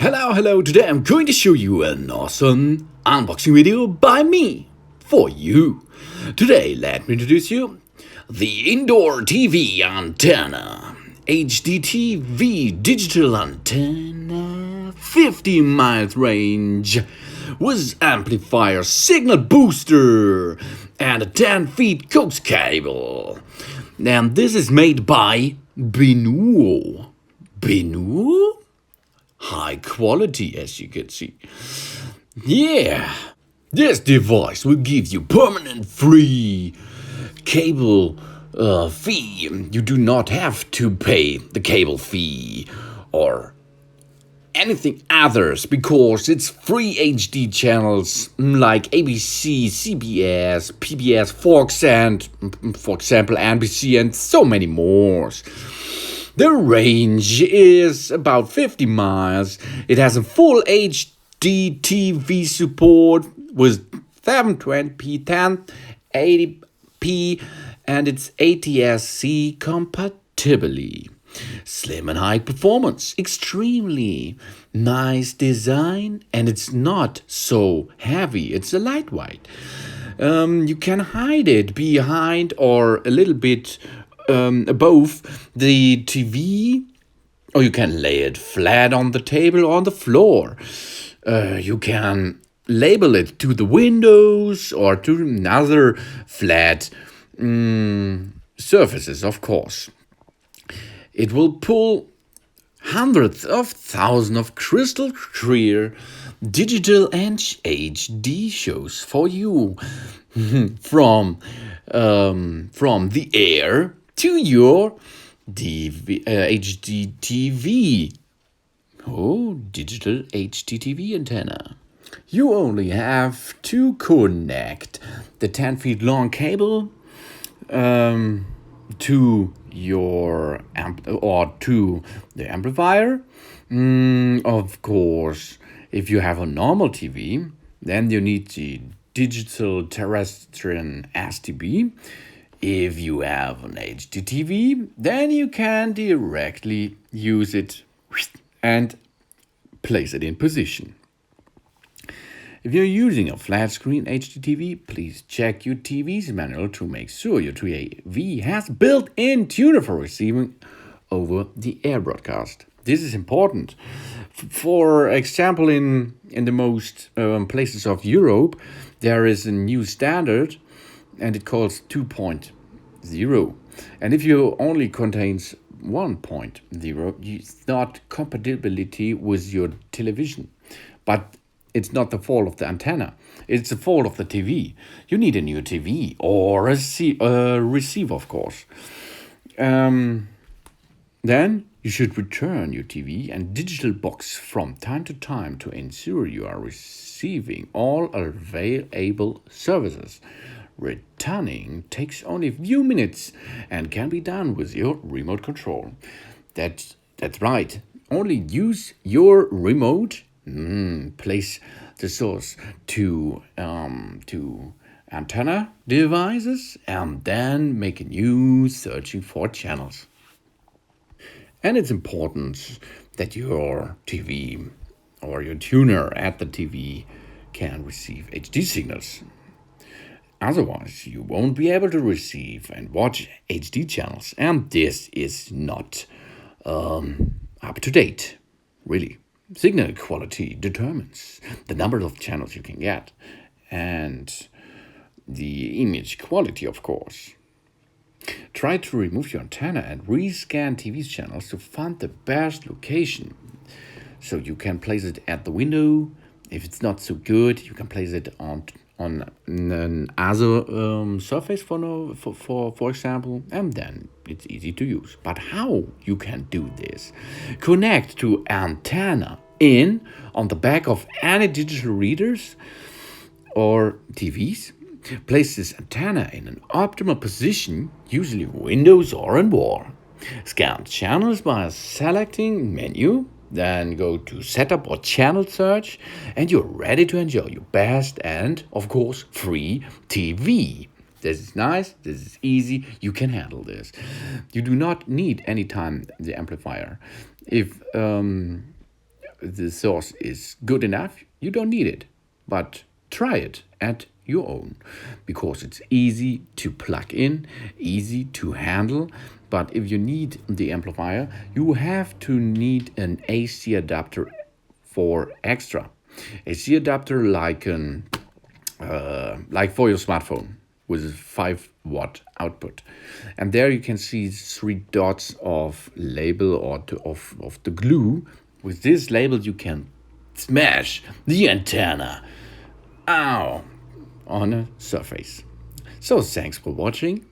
Hello, today I'm going to show you an awesome unboxing video by me, for you. Today, let me introduce you the indoor TV antenna, HDTV Digital Antenna, 50 miles range, with amplifier signal booster, and a 10 feet coax cable. And this is made by Benuo. Benuo? High quality, as you can see. Yeah, this device will give you permanent free cable fee. You do not have to pay the cable fee or anything others because it's free HD channels like ABC, CBS, PBS Fox, and, for example, NBC, and so many more. The range is about 50 miles. It has a full HD TV support with 720p, 1080p, and it's ATSC compatibility. Slim and high performance, extremely nice design, and it's not so heavy. It's a lightweight. You can hide it behind or a little bit above the TV, or you can lay it flat on the table or on the floor. You can label it to the windows or to another flat surfaces, of course. It will pull hundreds of thousands of crystal clear digital and HD shows for you from the air to your HDTV. Digital HDTV antenna. You only have to connect the 10 feet long cable to your to the amplifier. Of course, if you have a normal TV, then you need the digital terrestrial STB. If you have an HDTV, then you can directly use it and place it in position. If you're using a flat screen HDTV, please check your TV's manual to make sure your TV has built-in tuner for receiving over the air broadcast. This is important. For example, in the most places of Europe, there is a new standard, and it calls 2.0. And if you only contains 1.0, it's not compatibility with your television. But it's not the fault of the antenna. It's the fault of the TV. You need a new TV or a receiver, of course. Then you should return your TV and digital box from time to time to ensure you are receiving all available services. Returning takes only a few minutes and can be done with your remote control. That's right. Only use your remote. Place the source to antenna devices and then make a new searching for channels. And it's important that your TV or your tuner at the TV can receive HD signals. Otherwise, you won't be able to receive and watch HD channels, and this is not up to date, really. Signal quality determines the number of channels you can get and the image quality, of course. Try to remove your antenna and rescan TV channels to find the best location. So you can place it at the window. If it's not so good, you can place it on an other surface, for example, and then it's easy to use. But how you can do this? Connect to antenna on the back of any digital readers or TVs. Place this antenna in an optimal position, usually windows or on wall. Scan channels by selecting menu. Then go to setup or channel search, and you're ready to enjoy your best and, of course, free TV. This is nice, this is easy, you can handle this. You do not need any time the amplifier. If the source is good enough, you don't need it. But try it at your own, because it's easy to plug in, easy to handle. But if you need the amplifier, you have to need an AC adapter for extra. AC adapter like for your smartphone with a 5-watt output. And there you can see 3 dots of label or of the glue. With this label you can smash the antenna on a surface. So thanks for watching.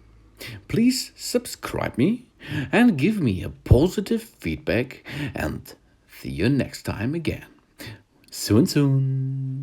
Please subscribe me and give me a positive feedback, and see you next time again. Soon.